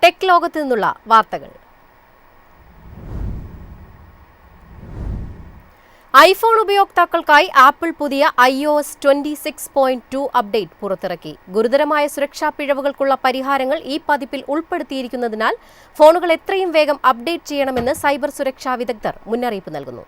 Tech ലോകത്ത് നിന്നുള്ള വാർത്തകൾ. ഐഫോൺ ഉപയോക്താക്കൾക്കായി ആപ്പിൾ പുതിയ iOS 26.2 അപ്ഡേറ്റ് പുറത്തിറക്കി. ഗുരുതരമായ സുരക്ഷാ പിഴവുകൾക്കുള്ള പരിഹാരങ്ങൾ ഈ പതിപ്പിൽ ഉൾപ്പെടുത്തിയിരിക്കുന്നതിനാൽ ഫോണുകൾ എത്രയും വേഗം അപ്ഡേറ്റ് ചെയ്യണമെന്ന് സൈബർ സുരക്ഷാ വിദഗ്ധർ മുന്നറിയിപ്പ് നൽകുന്നു.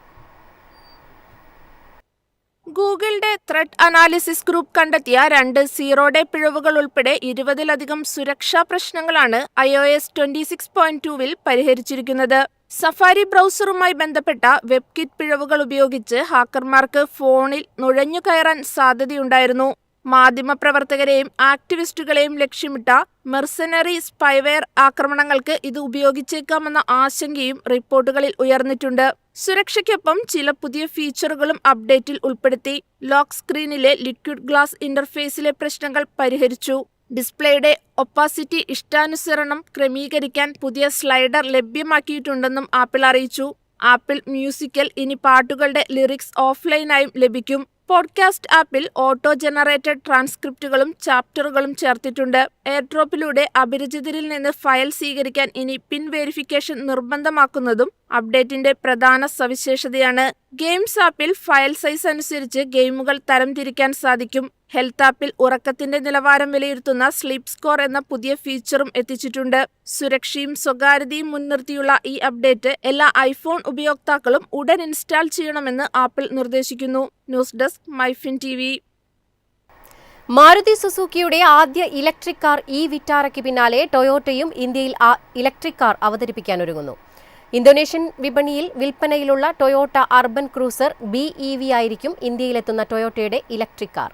ഗൂഗിളിന്റെ ത്രെറ്റ് അനാലിസിസ് ഗ്രൂപ്പ് കണ്ടെത്തിയ 2 സീറോ-ഡേ പിഴവുകൾ ഉൾപ്പെടെ 20-ലധികം സുരക്ഷാ പ്രശ്നങ്ങളാണ് iOS 26.2-വിൽ പരിഹരിച്ചിരിക്കുന്നത്. സഫാരി ബ്രൗസറുമായി ബന്ധപ്പെട്ട വെബ്കിറ്റ് പിഴവുകൾ ഉപയോഗിച്ച് ഹാക്കർമാർക്ക് ഫോണിൽ നുഴഞ്ഞുകയറാൻ സാധ്യതയുണ്ടായിരുന്നു. മാധ്യമപ്രവർത്തകരെയും ആക്ടിവിസ്റ്റുകളെയും ലക്ഷ്യമിട്ട മെർസനറി സ്പൈവെയർ ആക്രമണങ്ങൾക്ക് ഇത് ഉപയോഗിച്ചേക്കാമെന്ന ആശങ്കയും റിപ്പോർട്ടുകളിൽ ഉയർന്നിട്ടുണ്ട്. സുരക്ഷയ്ക്കൊപ്പം ചില പുതിയ ഫീച്ചറുകളും അപ്ഡേറ്റിൽ ഉൾപ്പെടുത്തി. ലോക്ക് സ്ക്രീനിലെ ലിക്വിഡ് ഗ്ലാസ് ഇന്റർഫേസിലെ പ്രശ്നങ്ങൾ പരിഹരിച്ചു. ഡിസ്പ്ലേയുടെ ഒപ്പാസിറ്റി ഇഷ്ടാനുസരണം ക്രമീകരിക്കാൻ പുതിയ സ്ലൈഡർ ലഭ്യമാക്കിയിട്ടുണ്ടെന്നും ആപ്പിൾ അറിയിച്ചു. ആപ്പിൾ മ്യൂസിക്കിൽ ഇനി പാട്ടുകളുടെ ലിറിക്സ് ഓഫ്ലൈനായും ലഭിക്കും. പോഡ്കാസ്റ്റ് ആപ്പിൽ ഓട്ടോ ജനറേറ്റഡ് ട്രാൻസ്ക്രിപ്റ്റുകളും ചാപ്റ്ററുകളും ചേർത്തിട്ടുണ്ട്. എയർഡ്രോപ്പിലൂടെ അപരിചിതരിൽ നിന്ന് ഫയൽ സ്വീകരിക്കാൻ ഇനി പിൻ വെരിഫിക്കേഷൻ നിർബന്ധമാക്കുന്നതും അപ്ഡേറ്റിന്റെ പ്രധാന സവിശേഷതയാണ്. ഗെയിംസ് ആപ്പിൽ ഫയൽ സൈസ് അനുസരിച്ച് ഗെയിമുകൾ തരംതിരിക്കാൻ സാധിക്കും. ഹെൽത്ത് ആപ്പിൽ ഉറക്കത്തിന്റെ നിലവാരം വിലയിരുത്തുന്ന സ്ലീപ്പ് സ്കോർ എന്ന പുതിയ ഫീച്ചറും എത്തിച്ചിട്ടുണ്ട്. സുരക്ഷയും സ്വകാര്യതയും മുൻനിർത്തിയുള്ള ഈ അപ്ഡേറ്റ് എല്ലാ ഐഫോൺ ഉപയോക്താക്കളും ഉടൻ ഇൻസ്റ്റാൾ ചെയ്യണമെന്ന് ആപ്പിൾ നിർദ്ദേശിക്കുന്നു. News desk MyFin TV. Maruti സുസുക്കിയുടെ ആദ്യ ഇലക്ട്രിക് കാർ വിറ്റാറയ്ക്ക് പിന്നാലെ ടൊയോട്ടയും ഇന്ത്യയിൽ ഇലക്ട്രിക് കാർ അവതരിപ്പിക്കാനൊരുങ്ങുന്നു. ഇന്തോനേഷ്യൻ വിപണിയിൽ വിൽപ്പനയിലുള്ള ടൊയോട്ട അർബൻ ക്രൂസർ BEV ആയിരിക്കും ഇന്ത്യയിലെത്തുന്ന ടൊയോട്ടയുടെ ഇലക്ട്രിക് കാർ.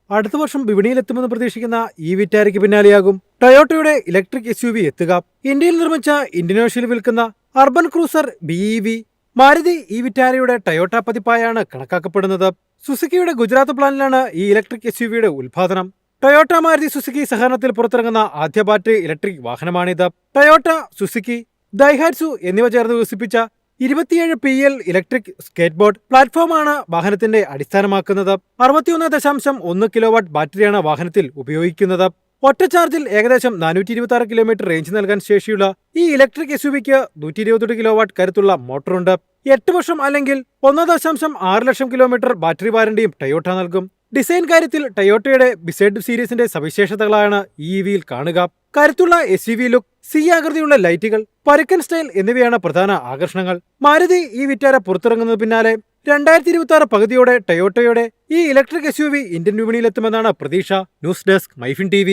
അടുത്ത വർഷം വിപണിയിലെത്തുമെന്ന് പ്രതീക്ഷിക്കുന്ന വിറ്റാരയ്ക്ക് പിന്നാലെയാകും ടൊയോട്ടയുടെ ഇലക്ട്രിക് SUV എത്തുക. ഇന്ത്യയിൽ നിർമ്മിച്ച ഇന്തോനേഷ്യയിൽ വിൽക്കുന്ന അർബൻ ക്രൂസർ BEV മാരുതി വിറ്റാരയുടെ ടൊയോട്ട പതിപ്പായാണ് കണക്കാക്കപ്പെടുന്നത്. സുസുക്കിയുടെ ഗുജറാത്ത് പ്ലാന്റിലാണ് ഈ ഇലക്ട്രിക് SUVയുടെ ഉൽപാദനം. ടൊയോട്ട മാരുതി സുസുക്കി സഹകരണത്തിൽ പുറത്തിറങ്ങുന്ന ആദ്യ ബാറ്ററി ഇലക്ട്രിക് വാഹനമാണിത്. ടൊയോട്ട, സുസുക്കി, ദൈഹാറ്റ്സു എന്നിവ ചേർന്ന് വികസിപ്പിച്ച 27 PL ഇലക്ട്രിക് സ്കേറ്റ് ബോർഡ് പ്ലാറ്റ്ഫോമാണ് വാഹനത്തിന്റെ അടിസ്ഥാനമാക്കുന്നത്. 61.1 കിലോവാട്ട് ബാറ്ററിയാണ് വാഹനത്തിൽ ഉപയോഗിക്കുന്നത്. ഒറ്റ ചാർജിൽ ഏകദേശം 426 കിലോമീറ്റർ റേഞ്ച് നൽകാൻ ശേഷിയുള്ള ഈ ഇലക്ട്രിക് SUVക്ക് 128 കിലോവാട്ട് കരുത്തുള്ള മോട്ടറുണ്ട്. 8 വർഷം അല്ലെങ്കിൽ 1.6 ലക്ഷം കിലോമീറ്റർ ബാറ്ററി വാറണ്ടിയും ടൊയോട്ട നൽകും. ഡിസൈൻ കാര്യത്തിൽ ടൊയോട്ടയുടെ ബിസൈഡ് സീരീസിന്റെ സവിശേഷതകളാണ് EVയിൽ കാണുക. കരുത്തുള്ള SUV ലുക്ക്, C ആകൃതിയുള്ള ലൈറ്റുകൾ, പരുക്കൻ സ്റ്റൈൽ എന്നിവയാണ് പ്രധാന ആകർഷണങ്ങൾ. മാരുതി വിറ്റാര പുറത്തിറങ്ങുന്നതിന് പിന്നാലെ 2026 പകുതിയോടെ ടൊയോട്ടയുടെ ഈ ഇലക്ട്രിക് SUV ഇന്ത്യൻ വിപണിയിലെത്തുമെന്നാണ് പ്രതീക്ഷ. News desk MyFin TV.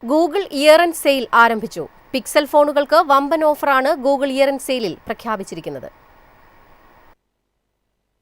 Google year end sale ആരംഭിച്ചു. പിക്സൽ ഫോണുകൾക്ക് വമ്പൻ ഓഫറാണ് ഗൂഗിൾ ഇയർ എൻഡ് സെയിലിൽ പ്രഖ്യാപിച്ചിരിക്കുന്നത്.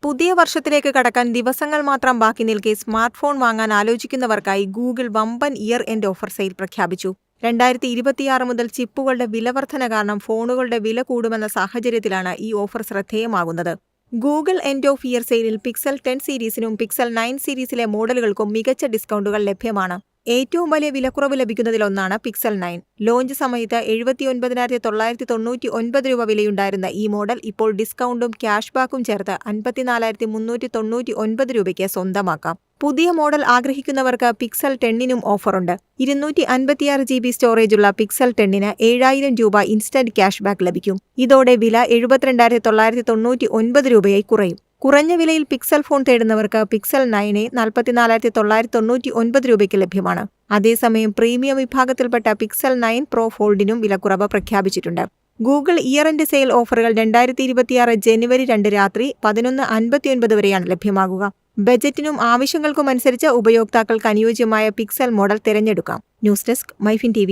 പുതിയ വർഷത്തിലേക്ക് കടക്കാൻ ദിവസങ്ങൾ മാത്രം ബാക്കി നിൽക്കെ സ്മാർട്ട് ഫോൺ വാങ്ങാൻ ആലോചിക്കുന്നവർക്കായി ഗൂഗിൾ വമ്പൻ ഇയർ എൻഡ് ഓഫർ സെയിൽ പ്രഖ്യാപിച്ചു. 2026 മുതൽ ചിപ്പുകളുടെ വിലവർധന കാരണം ഫോണുകളുടെ വില കൂടുമെന്ന സാഹചര്യത്തിലാണ് ഈ ഓഫർ ശ്രദ്ധേയമാകുന്നത്. ഗൂഗിൾ എൻഡ് ഓഫ് ഇയർ സെയിലിൽ പിക്സൽ 10 സീരീസിനും പിക്സൽ 9 സീരീസിലെ മോഡലുകൾക്കും മികച്ച ഡിസ്കൗണ്ടുകൾ ലഭ്യമാണ്. ഏറ്റവും വലിയ വിലക്കുറവ് ലഭിക്കുന്നതിലൊന്നാണ് പിക്സൽ 9. ലോഞ്ച് സമയത്ത് 79,999 രൂപ വിലയുണ്ടായിരുന്ന ഈ മോഡൽ ഇപ്പോൾ ഡിസ്കൗണ്ടും ക്യാഷ് ബാക്കും ചേർത്ത് 54,399 രൂപയ്ക്ക് സ്വന്തമാക്കാം. പുതിയ മോഡൽ ആഗ്രഹിക്കുന്നവർക്ക് പിക്സൽ 10നും ഓഫറുണ്ട്. 256 GB സ്റ്റോറേജുള്ള പിക്സൽ 10ന് 7,000 രൂപ ഇൻസ്റ്റന്റ് ക്യാഷ് ബാക്ക് ലഭിക്കും. ഇതോടെ വില 72,999 രൂപയായി കുറയും. കുറഞ്ഞ വിലയിൽ പിക്സൽ ഫോൺ തേടുന്നവർക്ക് പിക്സൽ 9 44,999 രൂപയ്ക്ക് ലഭ്യമാണ്. അതേസമയം പ്രീമിയം വിഭാഗത്തിൽപ്പെട്ട പിക്സൽ 9 പ്രോ ഫോൾഡിനും വിലക്കുറവ് പ്രഖ്യാപിച്ചിട്ടുണ്ട്. ഗൂഗിൾ ഇയർ എൻഡ് സെയിൽ ഓഫറുകൾ 2026 ജനുവരി 2 രാത്രി 11:59 വരെയാണ് ലഭ്യമാകുക. ബജറ്റിനും ആവശ്യങ്ങൾക്കുമനുസരിച്ച് ഉപയോക്താക്കൾക്ക് അനുയോജ്യമായ പിക്സൽ മോഡൽ തിരഞ്ഞെടുക്കാം. News desk MyFin TV.